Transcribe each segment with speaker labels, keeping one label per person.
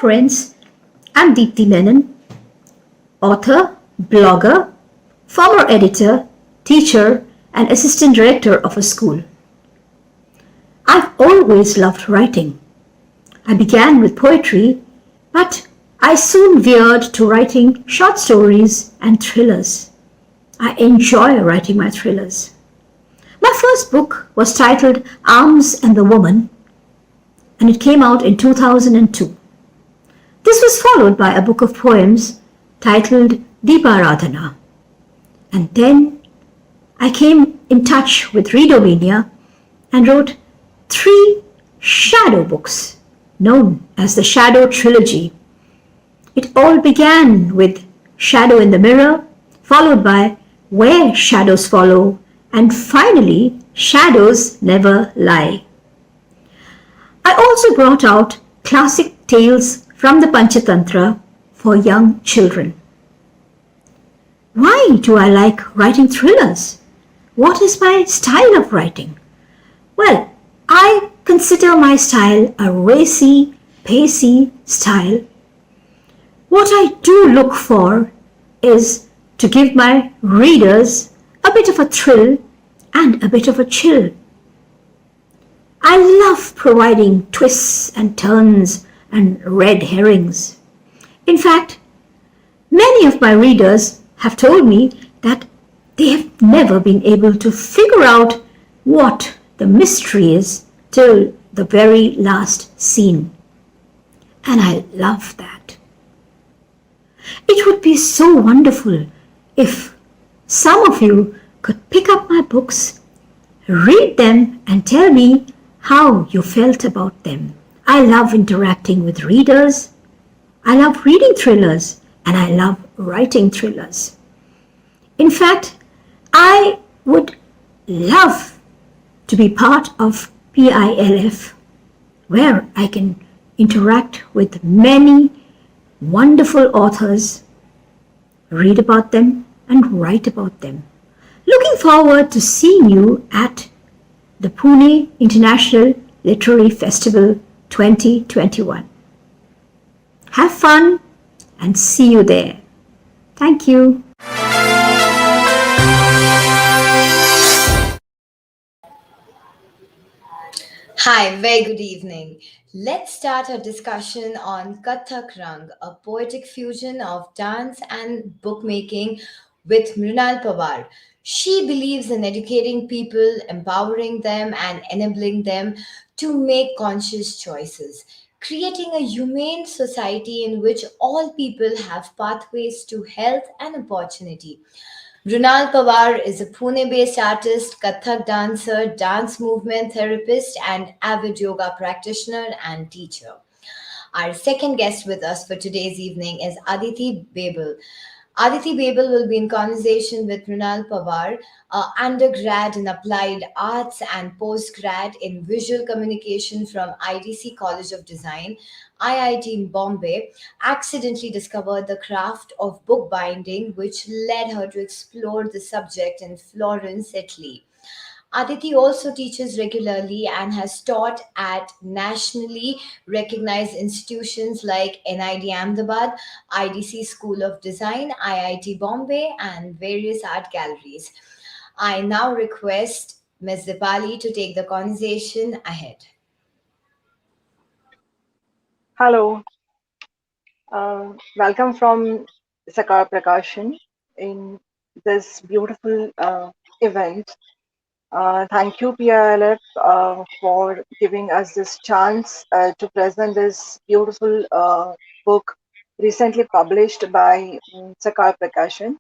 Speaker 1: friends. I'm Deepthi Menon, author, blogger, former editor, teacher, and assistant director of a school. I've always loved writing. I began with poetry, but I soon veered to writing short stories and thrillers. I enjoy writing my thrillers. My first book was titled Arms and the Woman, and it came out in 2002. This was followed by a book of poems titled Deeparadhana. And then I came in touch with Readomania and wrote 3 shadow books known as the Shadow Trilogy. It all began with Shadow in the Mirror, followed by Where Shadows Follow, and finally Shadows Never Lie. I also brought out classic tales from the Panchatantra for young children. Why do I like writing thrillers? What is my style of writing? Well, I consider my style a racy, pacey style. What I do look for is to give my readers a bit of a thrill and a bit of a chill. I love providing twists and turns and red herrings. In fact, many of my readers have told me that they have never been able to figure out what the mystery is till the very last scene. And I love that. It would be so wonderful if some of you could pick up my books, read them, and tell me how you felt about them. I love interacting with readers. I love reading thrillers, and I love writing thrillers. In fact, I would love to be part of PILF, where I can interact with many wonderful authors, read about them, and write about them. Looking forward to seeing you at the Pune International Literary Festival 2021. Have fun and see you there. Thank you.
Speaker 2: Hi, very good evening. Let's start our discussion on Kathakraang, a poetic fusion of dance and bookmaking with Mrunal Pawar. She believes in educating people, empowering them, and enabling them to make conscious choices, creating a humane society in which all people have pathways to health and opportunity. Mrunal Pawar is a Pune based artist, Kathak dancer, dance movement therapist, and avid yoga practitioner and teacher. Our second guest with us for today's evening is Aditi Babel. Aditi Babel will be in conversation with Mrunal Pawar, undergrad in applied arts and postgrad in visual communication from IDC College of Design, IIT in Bombay, accidentally discovered the craft of bookbinding, which led her to explore the subject in Florence, Italy. Aditi also teaches regularly and has taught at nationally recognized institutions like NID Ahmedabad, IDC School of Design, IIT Bombay, and various art galleries. I now request Ms. Dipali to take the conversation ahead.
Speaker 3: Hello, welcome from Sakar Prakashan in this beautiful event. Thank you, PILF, for giving us this chance to present this beautiful book recently published by Sakar Prakashan.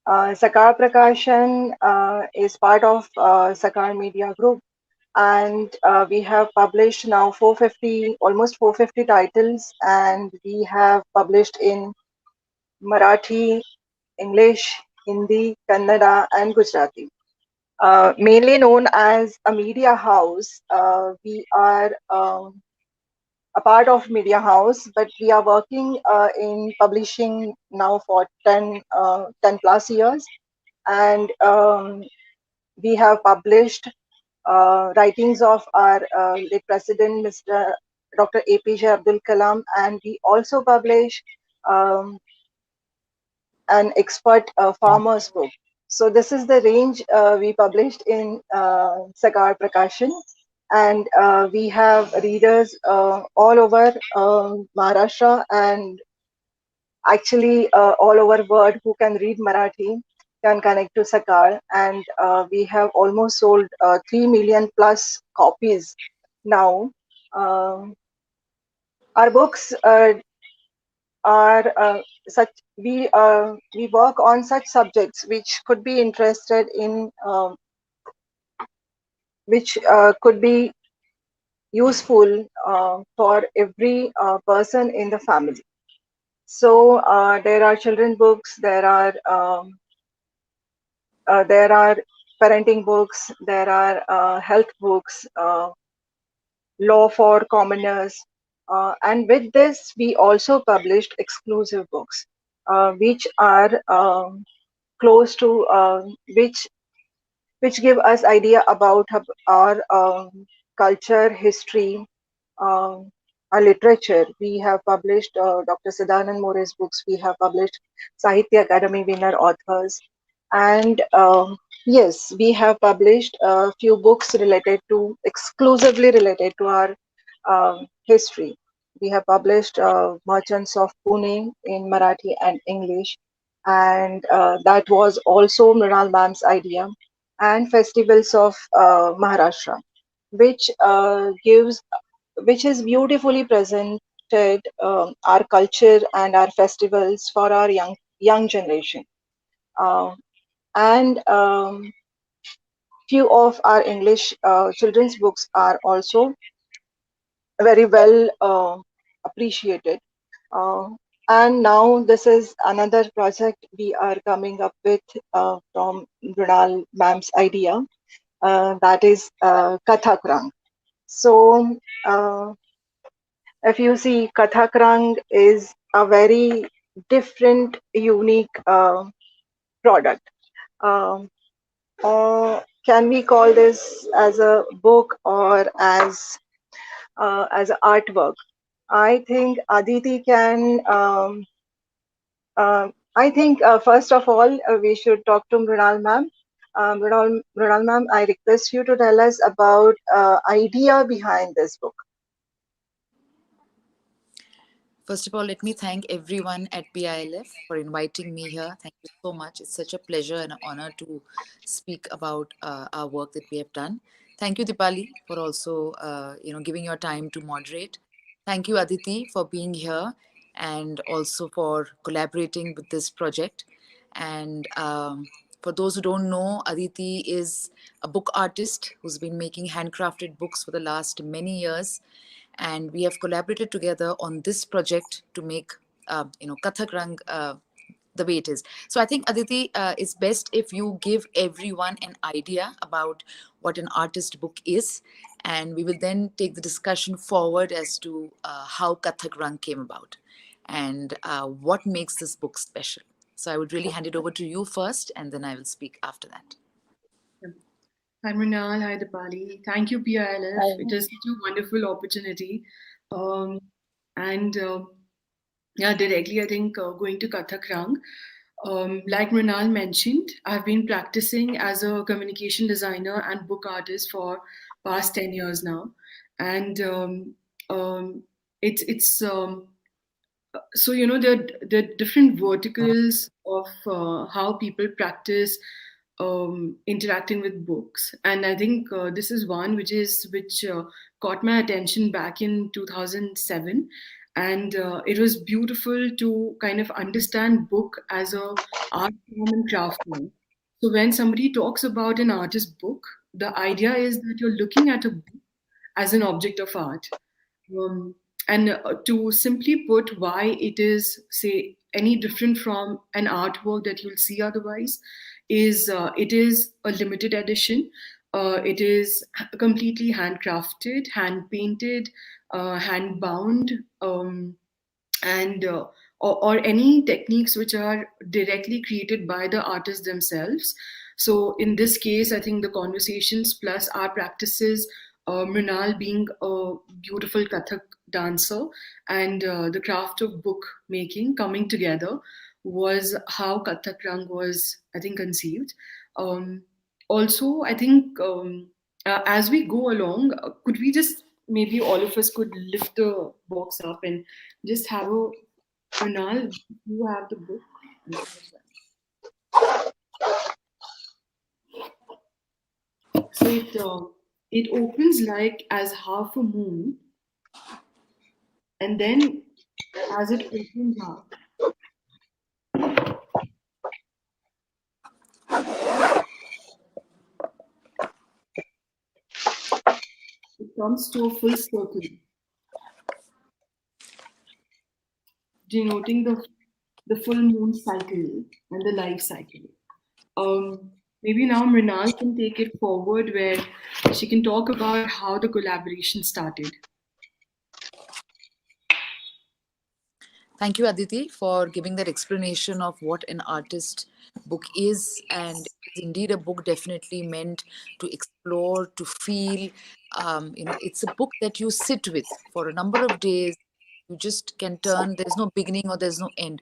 Speaker 3: Sakar Prakashan is part of Sakar Media Group, and we have published now 450, almost 450 titles, and we have published in Marathi, English, Hindi, Kannada, and Gujarati. Mainly known as a media house, we are a part of media house, but we are working in publishing now for 10 plus years, and we have published writings of our late president, Mr. Dr. APJ Abdul Kalam, and we also publish um, an expert farmer's book. So this is the range we published in Sakar Prakashan, and we have readers all over Maharashtra and actually all over world who can read Marathi can connect to Sakar, and we have almost sold 3 million plus copies now. Um our books are such we work on such subjects which could be interested in which could be useful for every person in the family. So there are children books, there are parenting books, there are health books, law for commoners, and with this we also published exclusive books, which are close to which give us idea about our culture, history, um, our literature. We have published Dr. Siddhanand More's books. We have published Sahitya Academy winner authors, and yes, we have published a few books related to exclusively related to our history. We have published Merchants of Pune in Marathi and English, and that was also Mrunal ma'am's idea, and Festivals of Maharashtra, which gives which is beautifully presented our culture and our festivals for our young generation. Um, and few of our English children's books are also very well appreciated. Uh, and now this is another project we are coming up with from Brunal ma'am's idea, that is Kathakraang. So if you see, Kathakraang is a very different, unique product. Um, or can we call this as a book or as an artwork? I think Aditi can. I think first of all we should talk to Mrunal ma'am. Mrunal ma'am, I request you to tell us about idea behind this book.
Speaker 4: First of all, let me thank everyone at PILF for inviting me here. Thank you so much. It's such a pleasure and an honor to speak about our work that we have done. Thank you, Dipali, for also giving your time to moderate. Thank you, Aditi, for being here and also for collaborating with this project. And for those who don't know, Aditi is a book artist who's been making handcrafted books for the last many years, and we have collaborated together on this project to make Kathakraang the way it is. So I think, Aditi, it's best if you give everyone an idea about what an artist book is, and we will then take the discussion forward as to how Kathakraang came about and what makes this book special. So I would really hand it over to you first, and then I will speak after that.
Speaker 5: Hi, Mrunal. Hi, Dipali. Thank you, PILF. It is such a wonderful opportunity. Um, and yeah, directly, I think going to Kathakrang. Like Mrunal mentioned, I've been practicing as a communication designer and book artist for past 10 years now. And it's so there are different verticals of how people practice interacting with books, and I think this is one which caught my attention back in 2007, and it was beautiful to kind of understand book as a art form and craft form. So when somebody talks about an artist book, the idea is that you're looking at a book as an object of art. um, and to simply put why it is, say, any different from an artwork that you'll see otherwise, is it is a limited edition. It is completely handcrafted, hand painted, hand bound, and or any techniques which are directly created by the artists themselves. So in this case, I think the conversations plus our practices, Mrinal being a beautiful dancer and the craft of book making coming together was how Kathakraang was, I think, conceived. Um, Also, I think as we go along, could we just maybe all of us could lift the box up and just have a Mrunal, you have the book. So it opens like as half a moon, and then as it opens up, it comes to a full circle, denoting the full moon cycle and the life cycle. Maybe now Mrinal can take it forward where she can talk about how the collaboration started.
Speaker 4: Thank you, Aditi, for giving that explanation of what an artist book is. And it's indeed a book definitely meant to explore, to feel. It's a book that you sit with for a number of days. You just can turn, there's no beginning or there's no end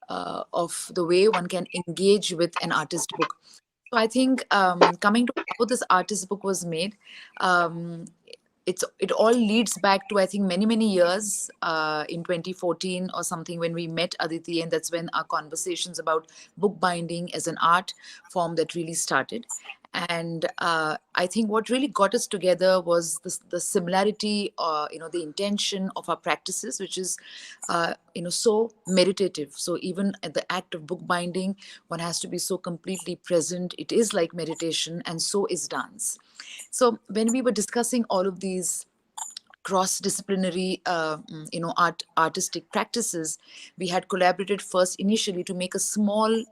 Speaker 4: of the way one can engage with an artist book. So I think coming to how this artist book was made, um, it all leads back to I think many years in 2014 or something when we met Aditi, and that's when our conversations about bookbinding as an art form that really started. And I think what really got us together was the similarity, the intention of our practices, which is, so meditative. So even at the act of bookbinding, one has to be so completely present. It is like meditation, and so is dance. So when we were discussing all of these cross-disciplinary artistic practices, we had collaborated first initially to make a small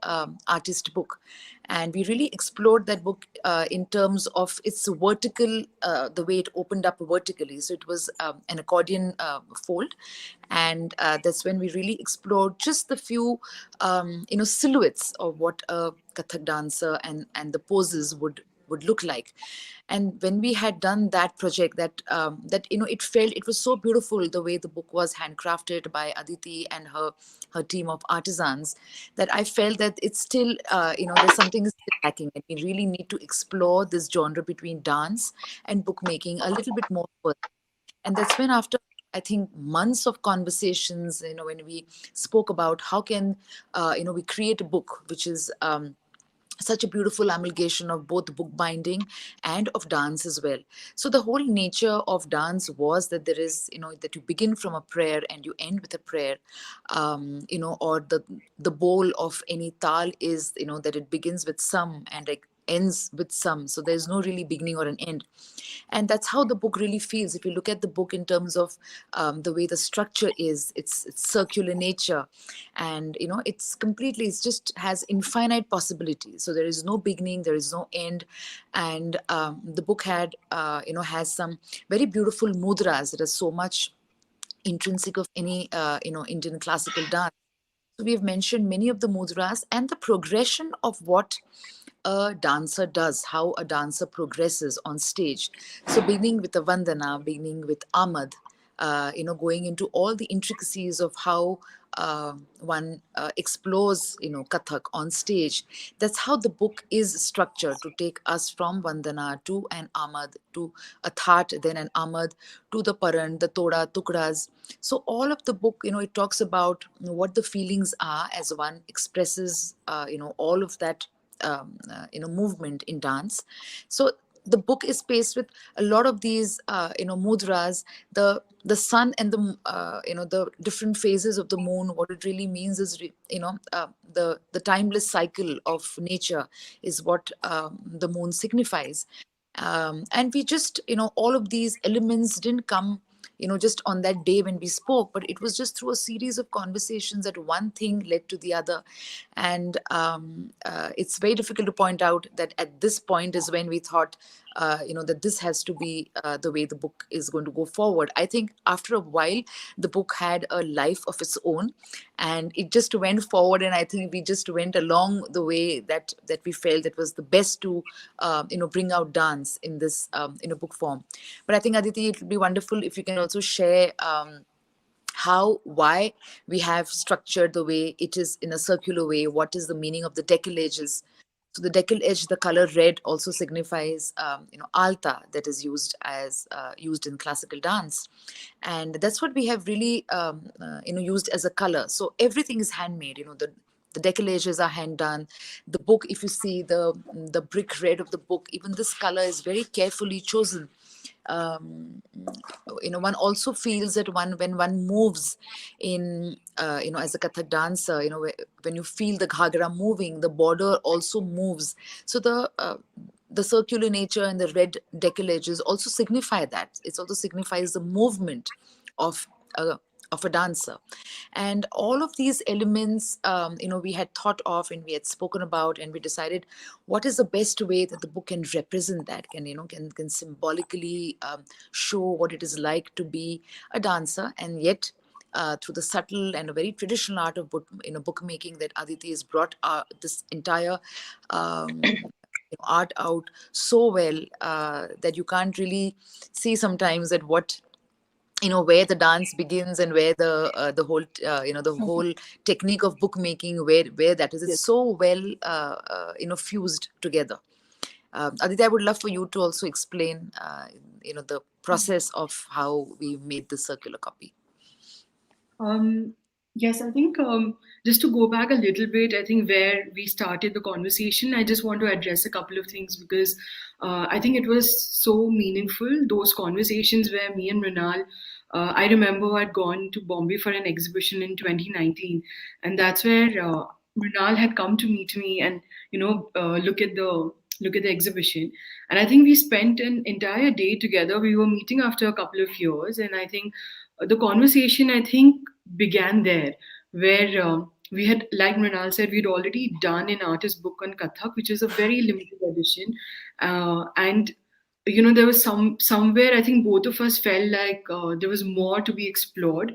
Speaker 4: artist book, and we really explored that book in terms of its vertical, the way it opened up vertically. So it was an accordion fold, and that's when we really explored just the few silhouettes of what a Kathak dancer and the poses would look like. And when we had done that project, it was so beautiful the way the book was handcrafted by Aditi and her team of artisans, that I felt that it's still there's something still lacking, and we really need to explore this genre between dance and bookmaking a little bit more further. And that's when, after I think months of conversations, when we spoke about how can we create a book which is such a beautiful amalgamation of both bookbinding and of dance as well. So the whole nature of dance was that there is, that you begin from a prayer and you end with a prayer, or the bowl of any tal is, that it begins with some and like ends with some. So there's no really beginning or an end. And that's how the book really feels. If you look at the book in terms of the way the structure is, it's circular nature, and it just has infinite possibilities. So there is no beginning, there is no end. And the book has some very beautiful mudras that are so much intrinsic of any Indian classical dance. So we have mentioned many of the mudras and the progression of what a dancer does, how a dancer progresses on stage. So beginning with the Vandana, beginning with Ahmad, going into all the intricacies of how one explores, Kathak on stage. That's how the book is structured, to take us from Vandana to an Ahmad, to a That, then an Ahmad, to the Paran, the Toda, Tukras. So all of the book, it talks about what the feelings are as one expresses, all of that movement in dance. So the book is spaced with a lot of these mudras, the sun and the different phases of the moon. What it really means is the timeless cycle of nature is what the moon signifies. And we just, all of these elements didn't come just on that day when we spoke, but it was just through a series of conversations that one thing led to the other. And it's very difficult to point out that at this point is when we thought that this has to be the way the book is going to go forward. I think after a while, the book had a life of its own, and it just went forward. And I think we just went along the way that we felt it was the best to, bring out dance in this in a book form. But I think, Aditi, it would be wonderful if you can also share. Why we have structured the way it is in a circular way. What is the meaning of the decollages? So the decollage, the color red, also signifies, alta, that is used in classical dance, and that's what we have really, used as a color. So everything is handmade. The decollages are hand done. The book, if you see the brick red of the book, even this color is very carefully chosen. um, One also feels that when one moves in, as a Kathak dancer, when you feel the ghagra moving, the border also moves. So the circular nature and the red decollages also signify that. It also signifies the movement of a of a dancer. And all of these elements, we had thought of and we had spoken about, and we decided what is the best way that the book can represent that, can symbolically show what it is like to be a dancer, and yet through the subtle and a very traditional art of bookmaking, that Aditi has brought this entire art out so well, that you can't really see sometimes that what, where the dance begins and where the whole the whole technique of bookmaking, where that is, it's
Speaker 3: Yes.
Speaker 4: so well fused together. Aditi, I would love for you to also explain the process of how we made the circular copy.
Speaker 5: Um, yes, I think just to go back a little bit, I think where we started the conversation, I just want to address a couple of things because I think it was so meaningful. Those conversations where me and Mrunal, I remember I'd gone to Bombay for an exhibition in 2019, and that's where Mrunal had come to meet me and look at the exhibition. And I think we spent an entire day together. We were meeting after a couple of years, and I think the conversation, I think, began there, where we had, like Mrinal said, we'd already done an artist book on Kathak, which is a very limited edition, and there was somewhere I think both of us felt like there was more to be explored,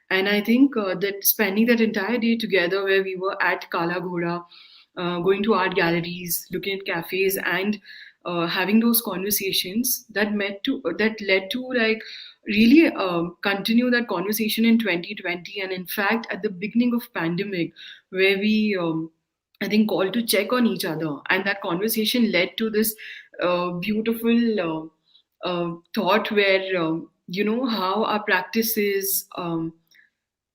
Speaker 5: and I think that spending that entire day together, where we were at Kala Ghoda, going to art galleries, looking at cafes, and having those conversations that led to like really continue that conversation in 2020, and in fact at the beginning of pandemic, where we I think called to check on each other, and that conversation led to this beautiful thought where how our practices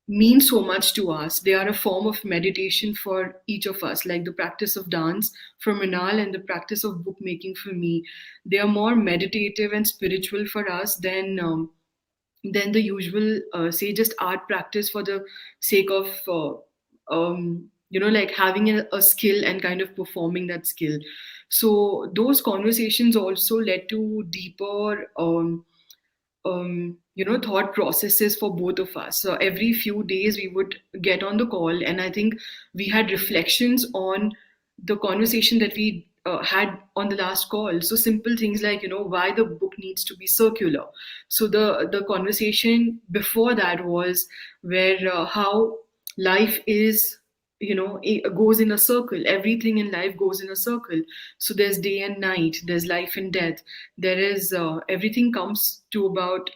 Speaker 5: mean so much to us. They are a form of meditation for each of us, like the practice of dance for Manal and the practice of bookmaking for me. They are more meditative and spiritual for us than the usual, say, just art practice for the sake of, like having a skill and kind of performing that skill. So those conversations also led to deeper thought processes for both of us. So every few days we would get on the call, and I think we had reflections on the conversation that we had on the last call. So simple things like why the book needs to be circular. So the conversation before that was where how life is, it goes in a circle. Everything in life goes in a circle. So there's day and night, there's life and death, there is everything comes to about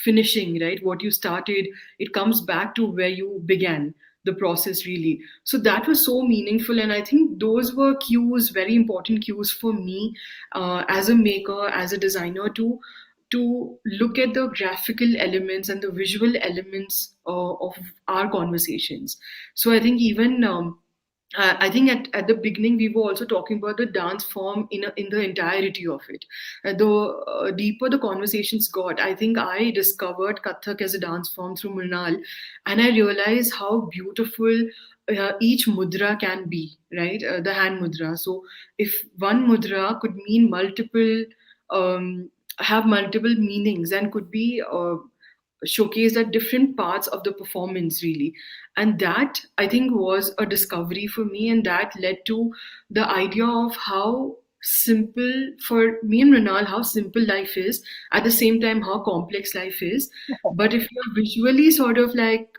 Speaker 5: finishing, right? What you started, it comes back to where you began the process, really. So that was so meaningful, and I think those were cues, very important cues for me as a maker, as a designer, to look at the graphical elements and the visual elements of our conversations. So I think even I think at the beginning we were also talking about the dance form in the entirety of it. The deeper the conversations got, I think I discovered Kathak as a dance form through Mrunal, and I realized how beautiful each mudra can be, right? The hand mudra. So if one mudra could mean multiple, have multiple meanings, and could be showcased at different parts of the performance, really. And that, I think, was a discovery for me, and that led to the idea of how simple for me and Mrunal, how simple life is, at the same time how complex life is. But if you're visually sort of like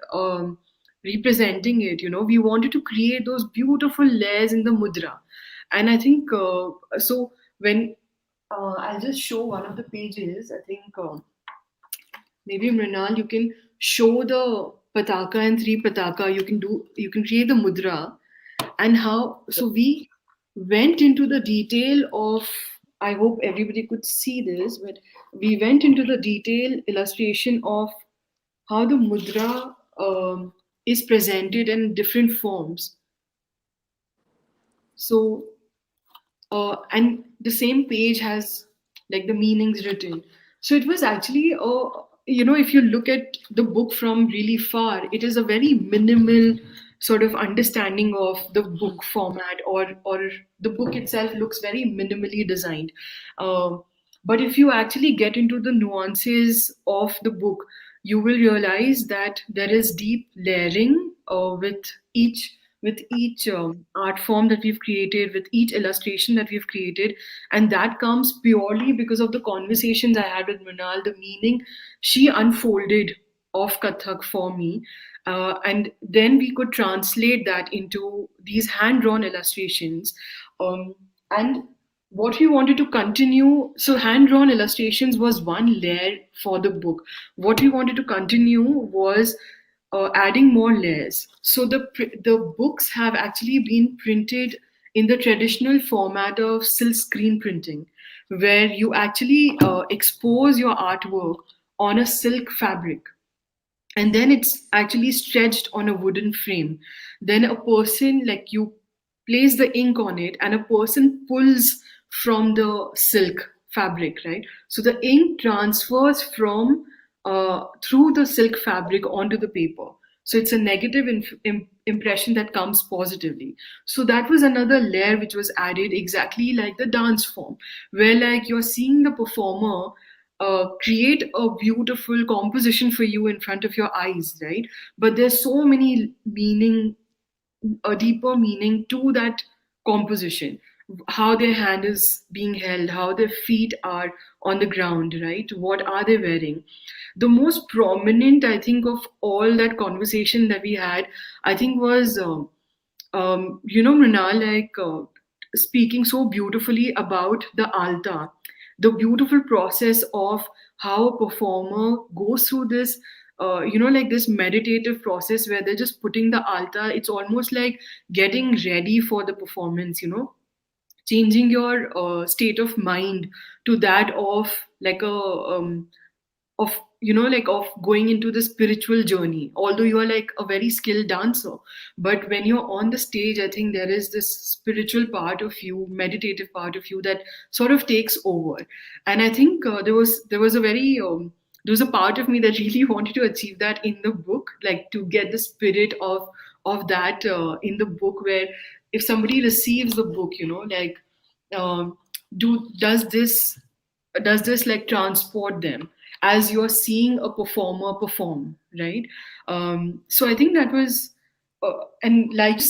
Speaker 5: representing it, we wanted to create those beautiful layers in the mudra. And I think so when I'll just show one of the pages. I think maybe Mrinal, you can show the pataka and three pataka. You can create the mudra and how. So we went into the detail of. I hope everybody could see this, but we went into the detail illustration of how the mudra is presented in different forms. So and the same page has like the meanings written. So it was actually if you look at the book from really far, it is a very minimal sort of understanding of the book format, or the book itself looks very minimally designed. But if you actually get into the nuances of the book, you will realize that there is deep layering with each art form that we've created, with each illustration that we've created. And that comes purely because of the conversations I had with Mrunal, the meaning she unfolded of Kathak for me. And then we could translate that into these hand drawn illustrations. And what we wanted to continue, so hand drawn illustrations was one layer for the book. What we wanted to continue was adding more layers. So the books have actually been printed in the traditional format of silk screen printing, where you actually expose your artwork on a silk fabric, and then it's actually stretched on a wooden frame. Then a person, like, you place the ink on it and a person pulls from the silk fabric, right? So the ink transfers from through the silk fabric onto the paper. So it's a negative impression that comes positively. So that was another layer which was added, exactly like the dance form, where like you're seeing the performer create a beautiful composition for you in front of your eyes, right? But there's so many meaning, a deeper meaning to that composition. How their hand is being held, how their feet are on the ground, right? What are they wearing? The most prominent, I think, of all that conversation that we had, I think, was Mrunal, like speaking so beautifully about the alta, the beautiful process of how a performer goes through this, like this meditative process where they're just putting the alta. It's almost like getting ready for the performance, changing your state of mind to that of like of going into the spiritual journey, although you are like a very skilled dancer. But when you're on the stage, I think there is this spiritual part of you, meditative part of you, that sort of takes over. And I think there was a part of me that really wanted to achieve that in the book, like to get the spirit of that in the book, where if somebody receives the book, like um, do does this like transport them as you're seeing a performer perform, right? So I think that was and like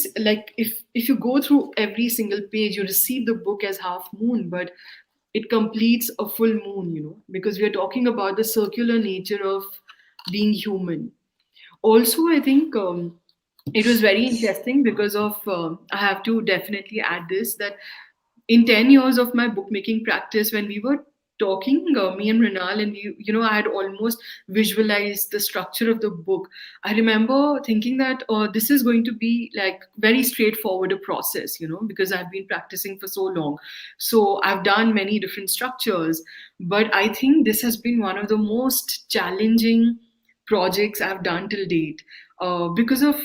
Speaker 5: if you go through every single page, you receive the book as half moon, but it completes a full moon, because we are talking about the circular nature of being human. Also, I think it was very interesting because of I have to definitely add this, that in 10 years of my bookmaking practice, when we were talking, me and Renal, and I had almost visualized the structure of the book. I remember thinking that this is going to be like very straightforward a process, because I've been practicing for so long. So I've done many different structures, but I think this has been one of the most challenging projects I've done till date, because of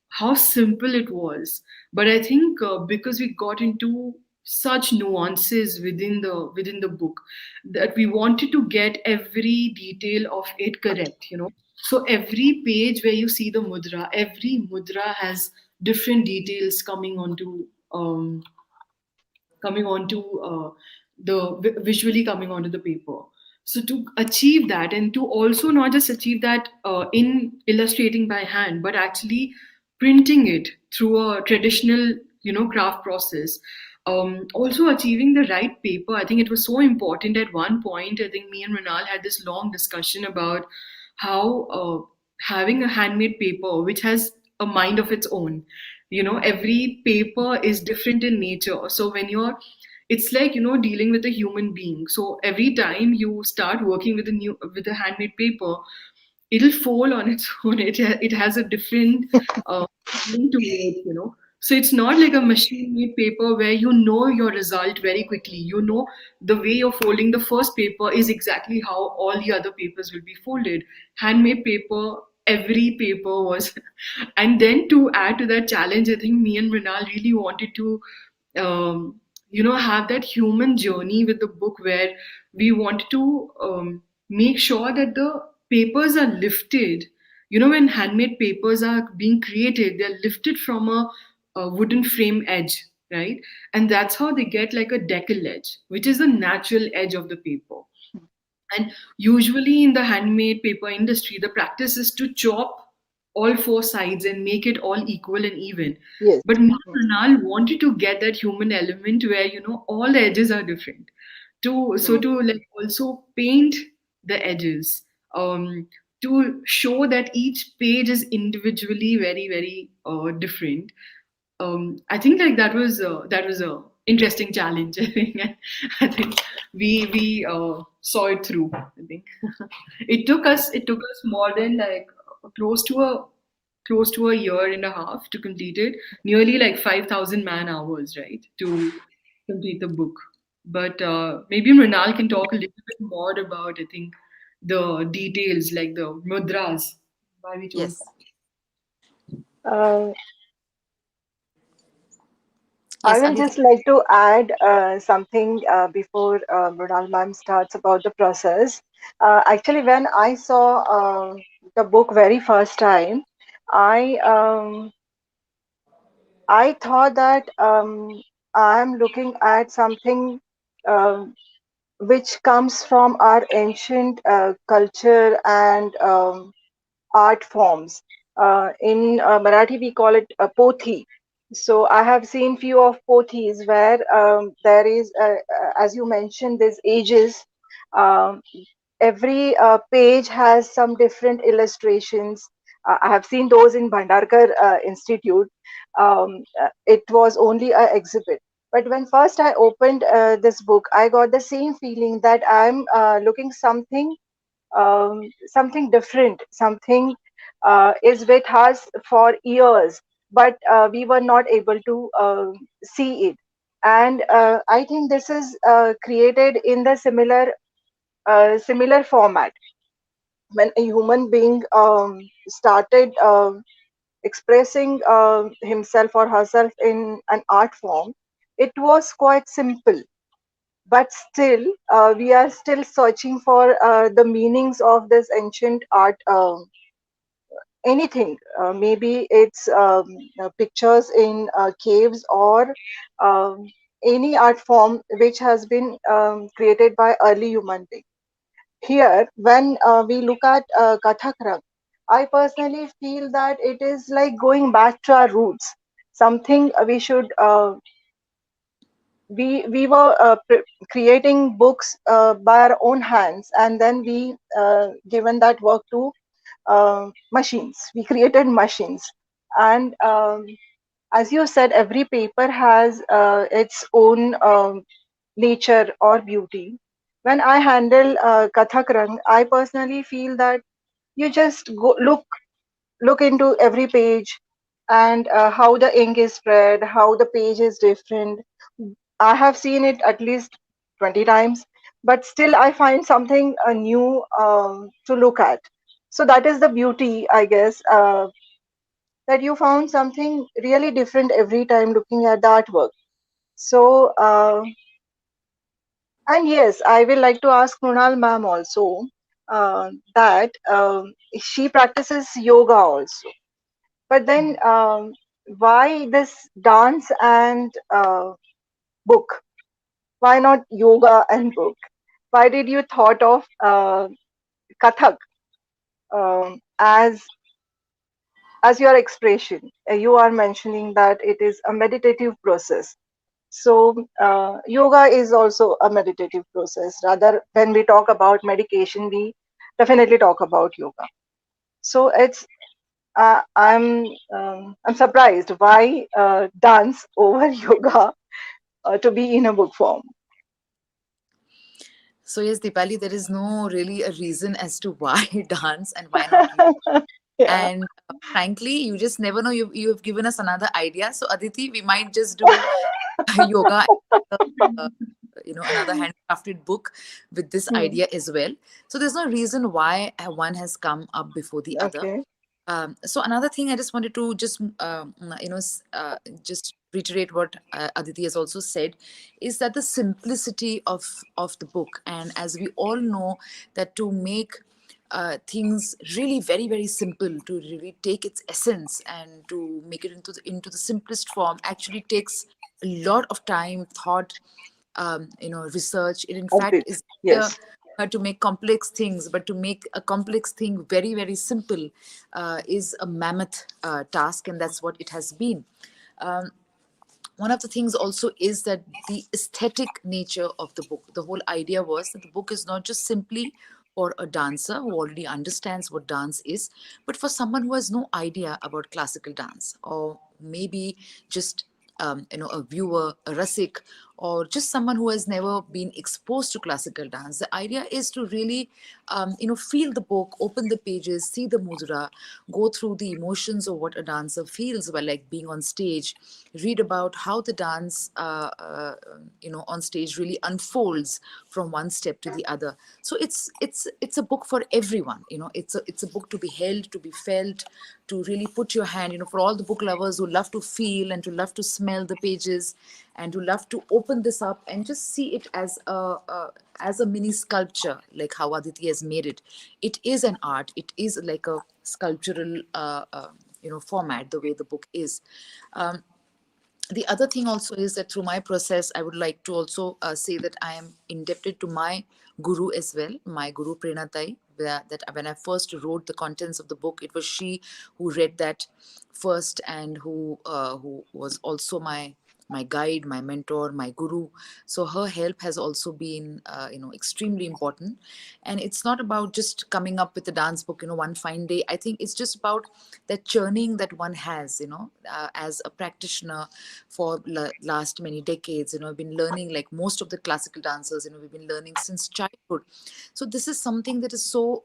Speaker 5: how simple it was. But I think because we got into such nuances within the book, that we wanted to get every detail of it correct, so every page where you see the mudra, every mudra has different details coming onto visually coming onto the paper. So to achieve that, and to also not just achieve that in illustrating by hand, but actually printing it through a traditional craft process, Also achieving the right paper. I think it was so important at one point. I think me and Renal had this long discussion about how having a handmade paper which has a mind of its own. Every paper is different in nature. So when you're it's like dealing with a human being. So every time you start working with a handmade paper, it'll fall on its own. It has a different feeling to it. So it's not like a machine made paper where you know your result very quickly. The way you're folding the first paper is exactly how all the other papers will be folded. Handmade paper, every paper was. And then to add to that challenge, I think me and Mrinal really wanted to have that human journey with the book, where we want to make sure that the papers are lifted. When handmade papers are being created, they're lifted from a wooden frame edge, right? And that's how they get like a decal edge, which is the natural edge of the paper. And usually in the handmade paper industry, the practice is to chop all four sides and make it all equal and even.
Speaker 3: Yes.
Speaker 5: But me and Pranal wanted to get that human element where all the edges are different. To like also paint the edges, to show that each page is individually very very different. I think like that was a interesting challenge. I think I think we saw it through. I think it took us more than like close to a close to a year and a half to complete it. Nearly like 5,000 man hours, right, to complete the book. But maybe Mrinal can talk a little bit more about, I think, the details like the mudras. Why we chose.
Speaker 4: Yes.
Speaker 3: Uh, I
Speaker 4: Yes,
Speaker 3: will
Speaker 4: Aditi.
Speaker 3: just like to add something before Mrunal ma'am starts about the process. Actually, when I saw the book very first time, I I thought that I'm looking at something um which comes from our ancient culture and art forms. In Marathi, we call it a pothi. So I have seen few of pothis where there is, as you mentioned, these ages. Um, every page has some different illustrations. I have seen those in Bhandarkar Institute. It was only an exhibit. But when first I opened this book, I got the same feeling that I'm looking something different, something is with us for years, but we were not able to see it. And I think this is created in the similar format. When a human being started expressing himself or herself in an art form, it was quite simple, but still we are still searching for the meanings of this ancient art, anything, maybe it's pictures in caves or um, any art form which has been created by early human beings. Here when we look at Kathakraang, I personally feel that it is like going back to our roots, something we should we were creating books by our own hands, and then we given that work to machines. We created machines, and as you said, every paper has its own nature or beauty. When I handle Kathakrang, I personally feel that you just look into every page, and how the ink is spread, how the page is different. I have seen it at least 20 times, but still I find something new to look at. So that is the beauty, I guess, that you found something really different every time looking at the artwork. So, and yes, I will like to ask Mrunal ma'am also that she practices yoga also. But then, why this dance and book? Why not yoga and book? Why did you thought of Kathak as your expression? You are mentioning that it is a meditative process. So, yoga is also a meditative process. Rather, when we talk about medication, we definitely talk about yoga. So, I'm surprised why dance over yoga to be in a book form.
Speaker 4: So yes, Dipali, there is no really a reason as to why dance and why not you.
Speaker 3: Yeah.
Speaker 4: And frankly, you just never know. You have given us another idea. So Aditi, we might just do yoga, uh, another handcrafted book with this
Speaker 3: Hmm.
Speaker 4: idea as well. So there's no reason why one has come up before the other.
Speaker 3: Okay.
Speaker 4: So another thing I just wanted to just just reiterate what Aditi has also said is that the simplicity of the book, and as we all know that to make things really very very simple, to really take its essence and to make it into the simplest form actually takes a lot of time, thought, research. It in fact
Speaker 3: Obvious.
Speaker 4: is easier
Speaker 3: Yes.
Speaker 4: to make complex things, but to make a complex thing very very simple is a mammoth task, and that's what it has been. Um, One of the things also is that the aesthetic nature of the book, the whole idea was that the book is not just simply for a dancer who already understands what dance is, but for someone who has no idea about classical dance, or maybe just a viewer, a rasik, or just someone who has never been exposed to classical dance. The idea is to really feel the book, open the pages, see the mudra, go through the emotions of what a dancer feels while like being on stage, read about how the dance on stage really unfolds from one step to the other. So it's a book for everyone. It's a book to be held, to be felt, to really put your hand, for all the book lovers who love to feel and to love to smell the pages and who love to open this up and just see it as a mini sculpture, like how Aditi has made it. It is an art. It is like a sculptural format, the way the book is. um, the other thing also is that through my process, I would like to also say that I am indebted to my guru as well, my guru Prenatai. That when I first wrote the contents of the book, it was she who read that first, and who was also my guide, my mentor, my guru. So her help has also been extremely important. And it's not about just coming up with a dance book one fine day. I think it's just about that churning that one has, as a practitioner for last many decades. I've been learning, like most of the classical dancers, we've been learning since childhood. So this is something that is so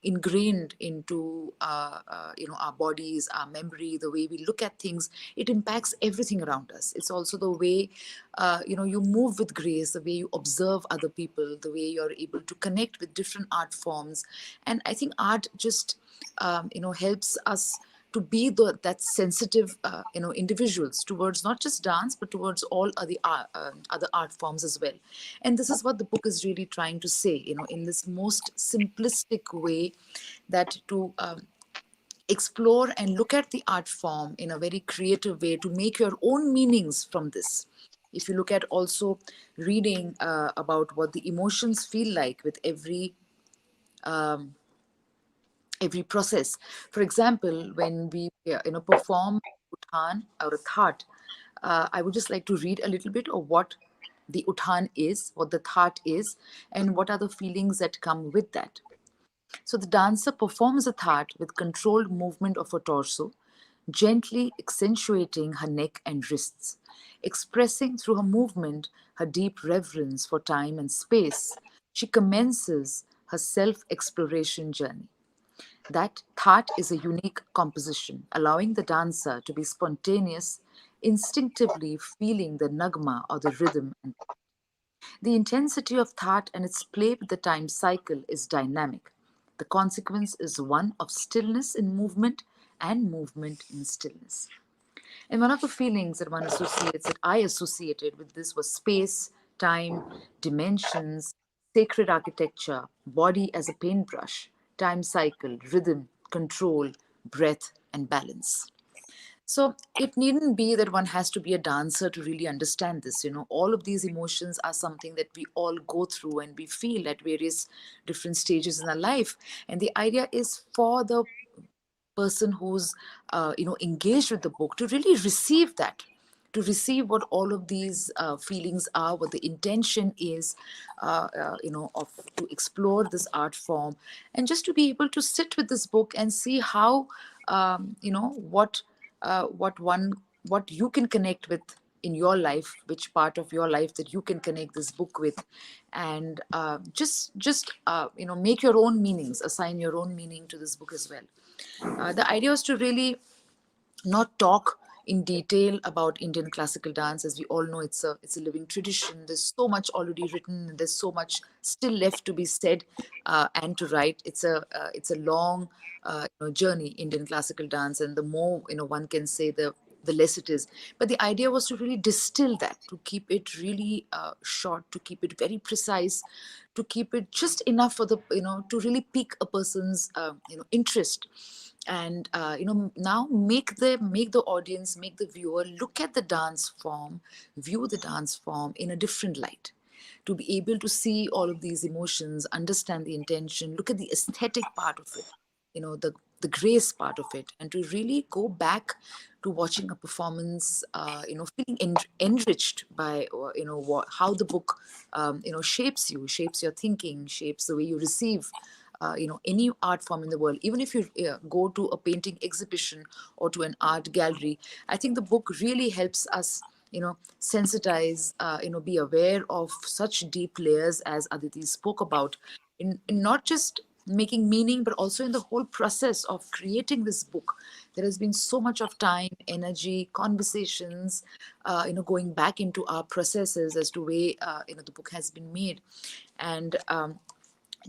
Speaker 4: ingrained into our bodies, our memory, the way we look at things. It impacts everything around us. It's also the way you move with grace, the way you observe other people, the way you're able to connect with different art forms. And I think art just helps us to be that sensitive individuals towards not just dance but towards all other art forms as well. And this is what the book is really trying to say, in this most simplistic way, that to explore and look at the art form in a very creative way, to make your own meanings from this. If you look at also reading about what the emotions feel like with every process. For example, when we perform uthan or a thought, I would just like to read a little bit of what the uthan is, what the thought is, and what are the feelings that come with that. So the dancer performs a thought with controlled movement of her torso, gently accentuating her neck and wrists, expressing through her movement her deep reverence for time and space. She commences her self exploration journey. That thought is a unique composition, allowing the dancer to be spontaneous, instinctively feeling the nagma or the rhythm. And the intensity of thought and its play with the time cycle is dynamic. The consequence is one of stillness in movement and movement in stillness. And one of the feelings that I associated with this was space, time, dimensions, sacred architecture, body as a paintbrush, time cycle, rhythm, control, breath, and balance. So it needn't be that one has to be a dancer to really understand this. All of these emotions are something that we all go through and we feel at various different stages in our life. And the idea is for the person who's engaged with the book to really receive that, to receive what all of these feelings are, what the intention is, of to explore this art form, and just to be able to sit with this book and see how, what one, what you can connect with in your life, which part of your life that you can connect this book with, and just make your own meanings, assign your own meaning to this book as well. The idea was to really not talk in detail about Indian classical dance. As we all know, it's a living tradition. There's so much already written, and there's so much still left to be said and to write. It's a long journey, Indian classical dance, and the more one can say, the less it is. But the idea was to really distill that, to keep it really short, to keep it very precise, to keep it just enough for the to really pique a person's interest, and now make the audience, make the viewer look at the dance form, view the dance form in a different light, to be able to see all of these emotions, understand the intention, look at the aesthetic part of it, the grace part of it, and to really go back to watching a performance, feeling enriched by how the book shapes you, shapes your thinking, shapes the way you receive any art form in the world. Even if you go to a painting exhibition or to an art gallery, I think the book really helps us sensitize, be aware of such deep layers as Aditi spoke about, in not just making meaning, but also in the whole process of creating this book. There has been so much of time, energy, conversations, going back into our processes as to way the book has been made. And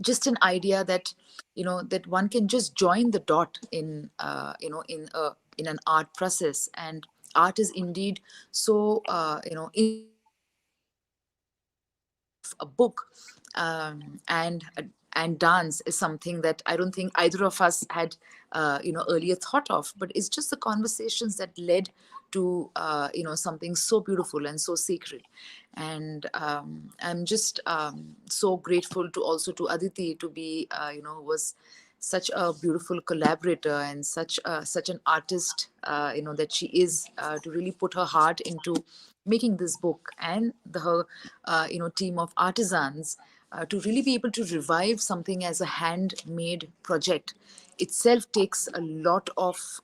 Speaker 4: just an idea that that one can just join the dot in in an art process, and art is indeed so of a book, and dance is something that I don't think either of us had earlier thought of, but it's just the conversations that led to something so beautiful and so sacred. And I'm just so grateful to also to Aditi to be was such a beautiful collaborator, and such an artist that she is, to really put her heart into making this book, and her team of artisans, to really be able to revive something as a handmade project itself takes a lot of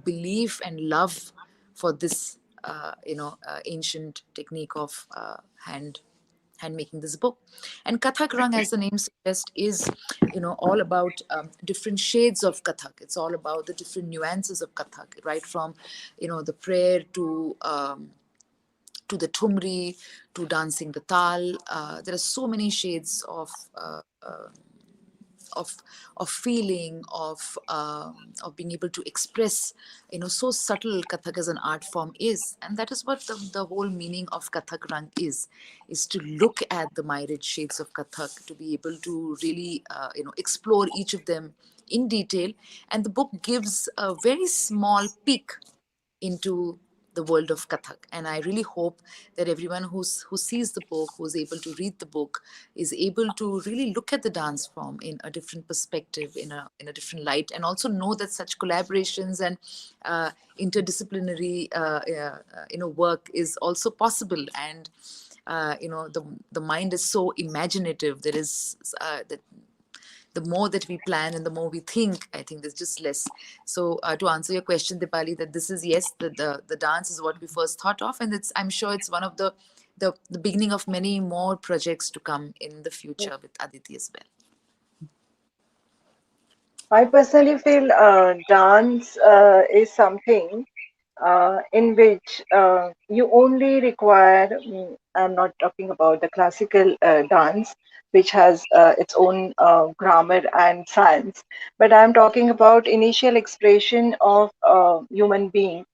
Speaker 4: belief and love for this ancient technique of hand making this book. And Kathakraang, as the name suggests, is all about different shades of Kathak. It's all about the different nuances of Kathak, right from the prayer to the thumri, to dancing the tal. There are so many shades of of feeling, of being able to express, so subtle Kathak as an art form is. And that is what the whole meaning of Kathakraang is to look at the myriad shades of Kathak, to be able to really explore each of them in detail. And the book gives a very small peek into the world of Kathak. And I really hope that everyone who sees the book, who's able to read the book, is able to really look at the dance form in a different perspective, in a different light, and also know that such collaborations and interdisciplinary work is also possible. And the mind is so imaginative. There is that the more that we plan and the more we think, I think there's just less. So to answer your question, Dipali, that this is, yes, the dance is what we first thought of, and I'm sure it's one of the beginning of many more projects to come in the future with Aditi as well.
Speaker 3: I personally feel dance is something in which you only require, I'm not talking about the classical dance, which has its own grammar and science, but I'm talking about initial expression of human being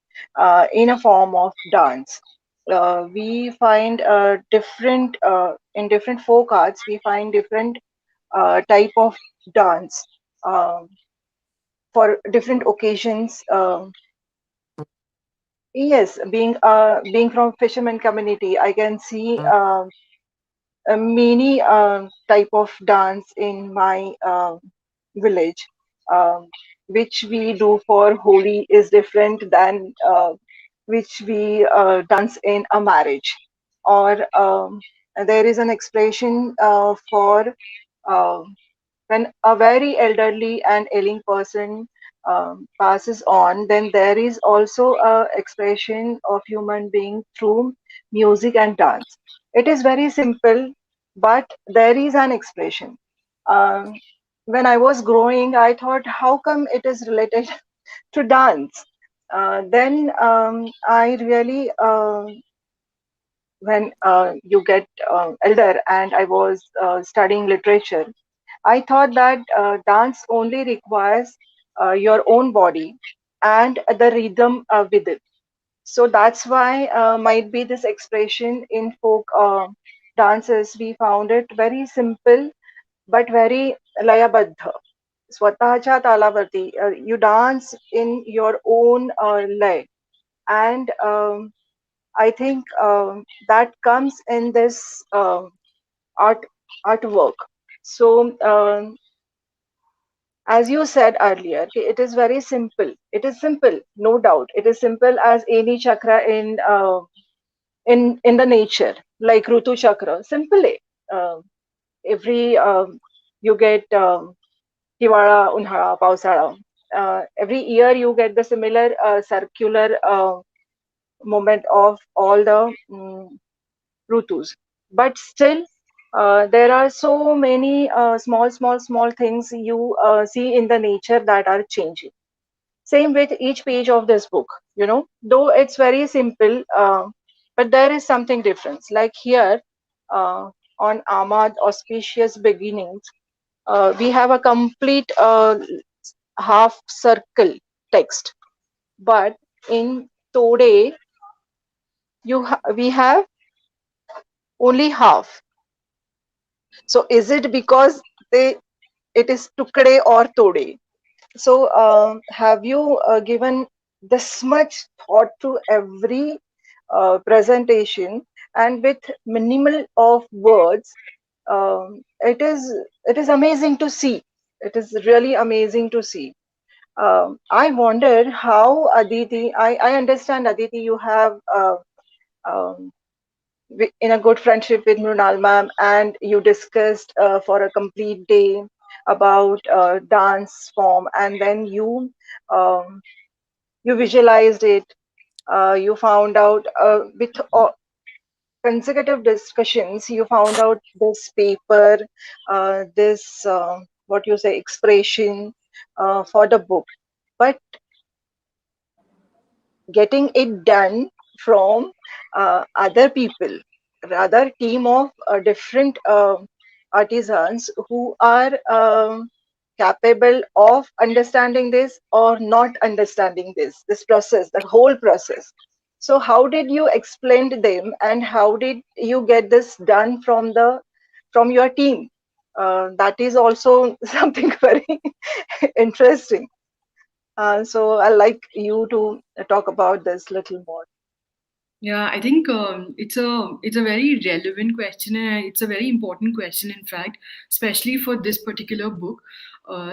Speaker 3: in a form of dance. We find different, in different folk arts, we find different type of dance for different occasions. Yes, being from fisherman community, I can see many type of dance in my village, which we do for Holi is different than which we dance in a marriage, or there is an expression for uh, when a very elderly and ailing person passes on, then there is also a expression of human being through music and dance. It is very simple, but there is an expression. Um, when I was growing, I thought, how come it is related to dance? Then I really, when you get elder, and I was studying literature, I thought that dance only requires your own body and the rhythm with it. So that's why might be this expression in folk dances. We found it very simple but very लयबद्ध. स्वतःच्या तालावरती you dance in your own lay, and I think that comes in this art artwork. So as you said earlier, okay, it is very simple. It is simple, no doubt. It is simple as any chakra in the nature, like Rutu chakra. Simple. Every you get Hiwara, Unhara, Pausara. Every year you get the similar circular moment of all the Rutus. But still, there are so many small things you see in the nature that are changing. Same with each page of this book, though it's very simple, but there is something different. Like here, on Ahmad Auspicious Beginnings, we have a complete half circle text, but in Tode, we have only half. So is it because they it is Tukde or Tode? So, have you given this much thought to every presentation, and with minimal of words? It is amazing to see. It is really amazing to see. I wonder how Aditi. I understand, Aditi. You have um, in a good friendship with Mrunal ma'am, and you discussed for a complete day about dance form, and then um, you visualized it. You found out with consecutive discussions. You found out this paper, this what you say expression for the book, but getting it done from other people, rather team of different artisans who are capable of understanding this or not understanding this process, the whole process. So how did you explain to them, and how did you get this done from your team? That is also something very interesting. So I like you to talk about this little more.
Speaker 5: Yeah, I think it's a very relevant question, and it's a very important question, in fact, especially for this particular book,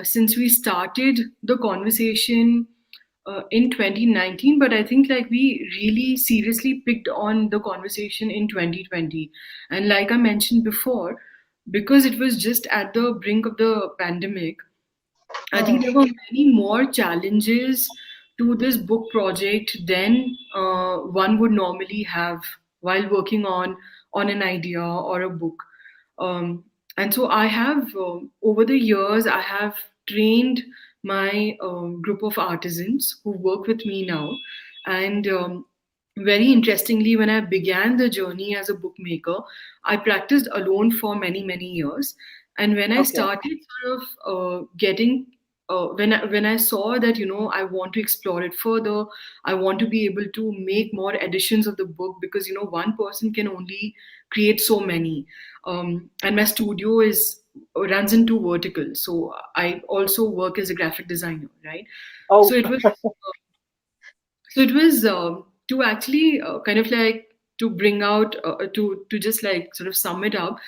Speaker 5: since we started the conversation in 2019, but I think like we really seriously picked on the conversation in 2020, and like I mentioned before, because it was just at the brink of the pandemic, I think
Speaker 3: Hmm.
Speaker 5: there were many more challenges to this book project than one would normally have while working on an idea or a book. And so I have over the years I have trained my group of artisans who work with me now, and very interestingly, when I began the journey as a bookmaker, I practiced alone for many years. And when I
Speaker 3: Okay.
Speaker 5: started sort of getting when I saw that I want to explore it further, I want to be able to make more editions of the book, because one person can only create so many, and my studio is runs into vertical, so I also work as a graphic designer, right?
Speaker 3: Oh,
Speaker 5: So it was to actually kind of like to bring out to just like sort of sum it up.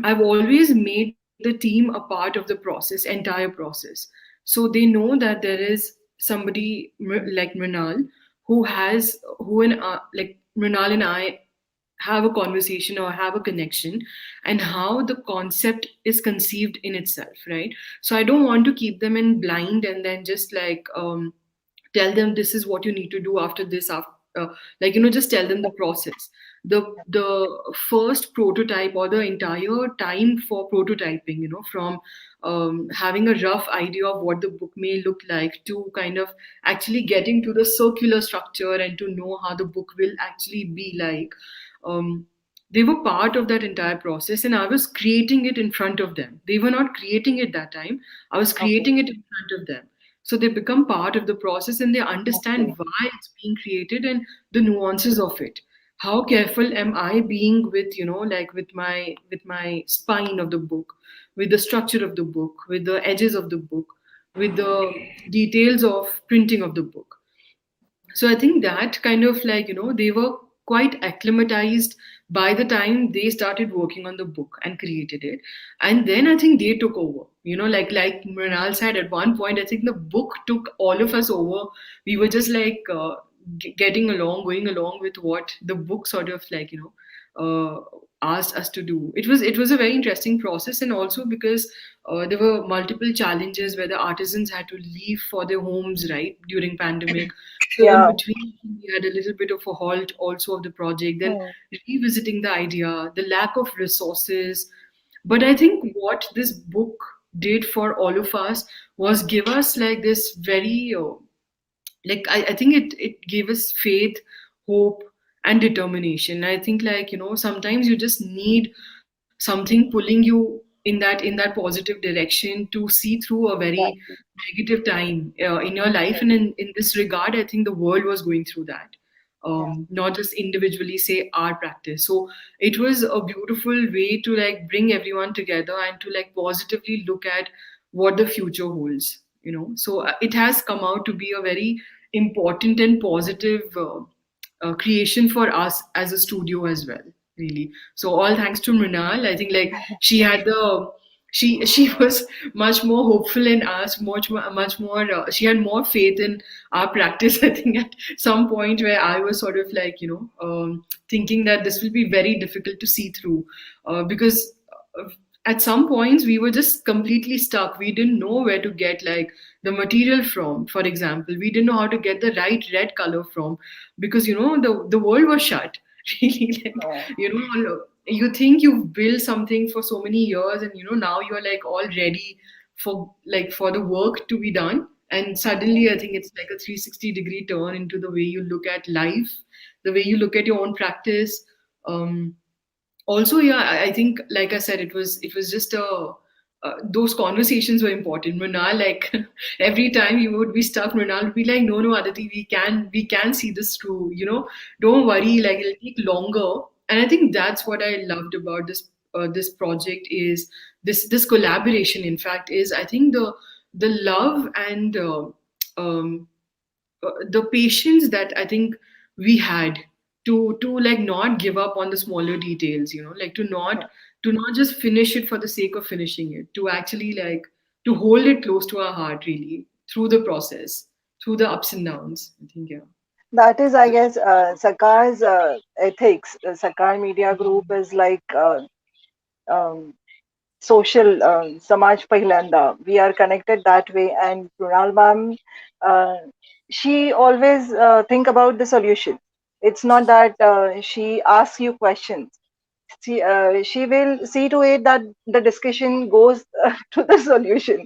Speaker 5: I've always made the team a part of the process, entire process. So they know that there is somebody like Mrinal who and like Mrinal and I have a conversation or have a connection, and how the concept is conceived in itself, right? So I don't want to keep them in blind and then just like tell them this is what you need to do after this, after like just tell them the process. The first prototype, or the entire time for prototyping, from having a rough idea of what the book may look like, to kind of actually getting to the circular structure and to know how the book will actually be like, um, they were part of that entire process, and I was creating it in front of them. They were not creating it that time, I was
Speaker 3: Okay.
Speaker 5: creating it in front of them. So they become part of the process, and they
Speaker 3: Okay.
Speaker 5: understand why it's being created and the nuances of it. How careful am I being with, like with my spine of the book, with the structure of the book, with the edges of the book, with the details of printing of the book. So I think that kind of like, they were quite acclimatized by the time they started working on the book and created it. And then I think they took over, like Mrinal said, at one point I think the book took all of us over. We were just like getting along, going along with what the book sort of like, asked us to do. It was a very interesting process, and also because there were multiple challenges where the artisans had to leave for their homes, right, during pandemic. So in
Speaker 3: Yeah.
Speaker 5: between, we had a little bit of a halt also of the project, then
Speaker 3: Hmm.
Speaker 5: revisiting the idea, the lack of resources. But I think what this book did for all of us was give us like this very like I think it gave us faith, hope, and determination. I think like sometimes you just need something pulling you in that positive direction to see through a very
Speaker 3: Exactly.
Speaker 5: negative time in your life. And in this regard, I think the world was going through that,
Speaker 3: Yeah.
Speaker 5: not just individually say our practice. So it was a beautiful way to like bring everyone together and to like positively look at what the future holds. So it has come out to be a very important and positive creation for us as a studio as well, really. So all thanks to Mrinal. I think like she had the she was much more hopeful in us, much more. She had more faith in our practice. I think at some point where I was sort of like thinking that this will be very difficult to see through, because uh, at some points we were just completely stuck. We didn't know where to get like the material from. For example, we didn't know how to get the right red color from, because the world was shut. Really, like
Speaker 3: Oh,
Speaker 5: you think you've built something for so many years, and now you're like all ready for the work to be done, and suddenly I think it's like a 360-degree turn into the way you look at life, the way you look at your own practice. Also, yeah, I think like I said, it was just a those conversations were important. Mrinal, like every time you would be stuck, Mrinal would be like, no, no, Aditi, we can see this through, don't worry, like it'll take longer. And I think that's what I loved about this project, is this collaboration, in fact, is I think the love and um, the patience that I think we had to like not give up on the smaller details, like to not just finish it for the sake of finishing it, to actually like to hold it close to our heart, really, through the process, through the ups and downs. I think, yeah.
Speaker 3: that is, I guess, Sakar's ethics. Sakar Media Group is like um, social Samaj Pahlanda. We are connected that way. And Prunal ma'am, uh, she always think about the solution. It's not that she asks you questions. She will see to it that the discussion goes to the solution.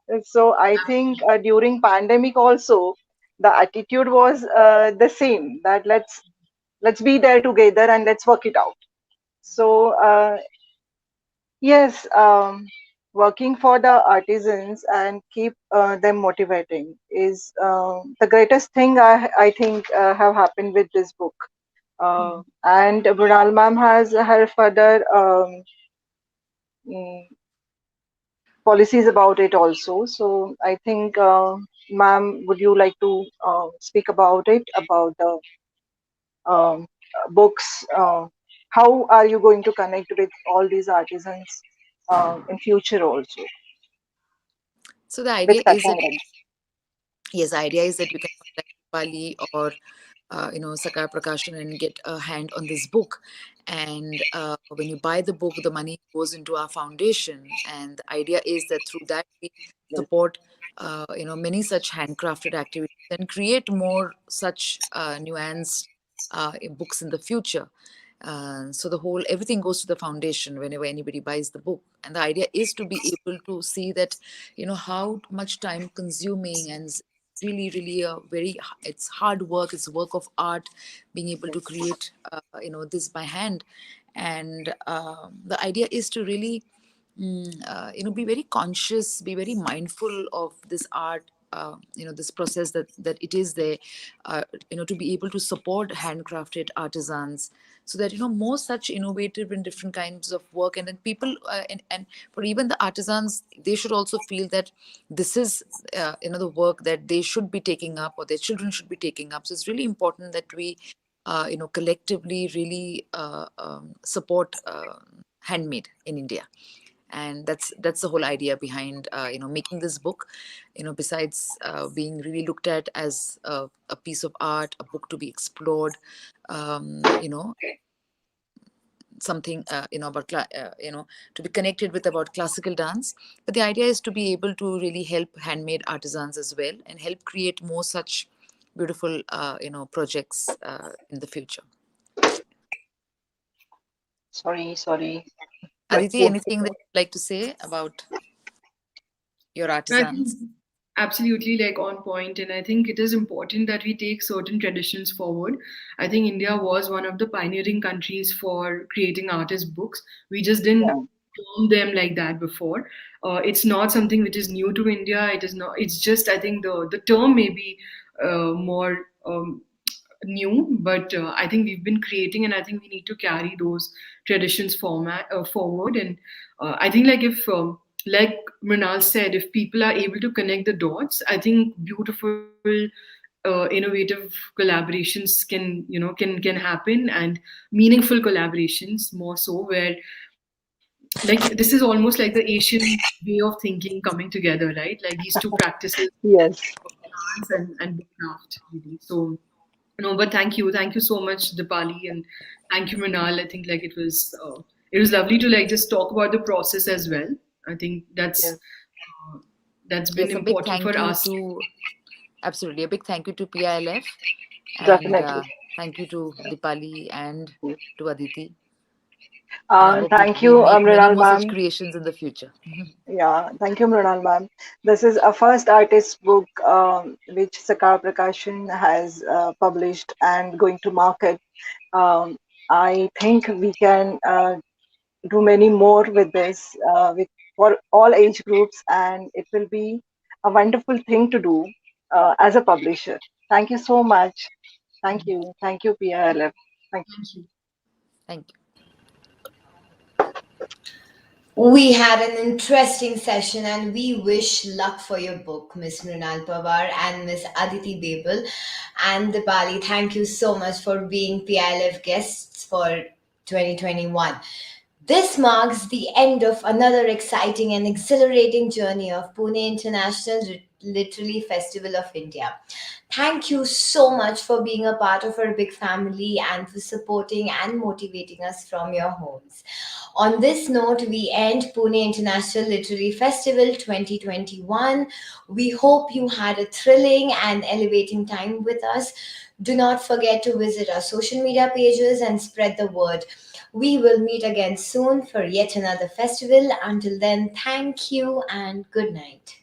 Speaker 3: And so I think during pandemic also the attitude was the same, that let's be there together and let's work it out. So yes, working for the artisans and keep them motivating is the greatest thing I think have happened with this book. And Brunal ma'am has her further mm, policies about it also. So I think, ma'am, would you like to speak about it, about the um, books? How are you going to connect with all these artisans in future also
Speaker 4: So the
Speaker 3: with
Speaker 4: idea is that,
Speaker 3: Kathakraang?
Speaker 4: yes, the idea is that you can contact Pali or Sakar Prakashan and get a hand on this book. And when you buy the book, the money goes into our foundation. And the idea is that through that, we
Speaker 3: Yes.
Speaker 4: support, many such handcrafted activities and create more such nuanced books in the future. So the whole everything goes to the foundation whenever anybody buys the book, and the idea is to be able to see that how much time consuming and really really a it's hard work, it's work of art, being able to
Speaker 3: Yes.
Speaker 4: create this by hand. And the idea is to really be very conscious, be very mindful of this art, this process that it is there, to be able to support handcrafted artisans, so that more such innovative and different kinds of work. And then people, and for even the artisans, they should also feel that this is the work that they should be taking up, or their children should be taking up. So it's really important that we collectively really support handmade in India. And that's the whole idea behind making this book. Besides being really looked at as a piece of art, a book to be explored, something about to be connected with about classical dance. But the idea is to be able to really help handmade artisans as well, and help create more such beautiful projects in the future.
Speaker 3: Sorry. My
Speaker 4: Aditi,
Speaker 3: phone.
Speaker 4: anything that you'd like to say about your
Speaker 5: I think
Speaker 4: artisans?
Speaker 5: absolutely like on point, and I think it is important that we take certain traditions forward. I think India was one of the pioneering countries for creating artist books. We just didn't
Speaker 3: Yeah.
Speaker 5: term them like that before. It's not something which is new to India. It is not. It's just I think the term may be more new, but I think we've been creating, and I think we need to carry those traditions forward. And I think like Mrunal said, if people are able to connect the dots, I think beautiful, innovative collaborations can happen, and meaningful collaborations more so, where like this is almost like the Asian way of thinking coming together, right? Like these two practices,
Speaker 3: Yes.
Speaker 5: dance and book craft, really. So no, but thank you so much, Dipali, and thank you, Mrinal. I think like it was lovely to like just talk about the process as well. I think
Speaker 3: Yes.
Speaker 5: that's been
Speaker 4: Yes, a big
Speaker 5: important
Speaker 4: thank
Speaker 5: for
Speaker 4: you
Speaker 5: us.
Speaker 4: to, absolutely, a big thank you to PILF, and
Speaker 3: Definitely.
Speaker 4: thank you to Dipali and
Speaker 3: Yes.
Speaker 4: to Aditi. And I hope
Speaker 3: Thank
Speaker 4: we
Speaker 3: you,
Speaker 4: make many
Speaker 3: Mrinal
Speaker 4: more such
Speaker 3: ma'am.
Speaker 4: creations in the future.
Speaker 3: Yeah, thank you, Mrunal ma'am. This is a first artist book which Sakar Prakashan has published and going to market. Um, I think we can do many more with this with for all age groups, and it will be a wonderful thing to do as a publisher. Thank you so much. Thank you, PRLF. Thank
Speaker 5: Thank you.
Speaker 4: Thank you.
Speaker 2: We had an interesting session and we wish luck for your book, Miss Mrunal Pawar and Miss Aditi Babel. And Dipali, thank you so much for being PILF guests for 2021. This marks the end of another exciting and exhilarating journey of Pune International Literary Festival of India. Thank you so much for being a part of our big family and for supporting and motivating us from your homes. On this note, we end Pune International Literary Festival 2021. We hope you had a thrilling and elevating time with us. Do not forget to visit our social media pages and spread the word. We will meet again soon for yet another festival. Until then, thank you and good night.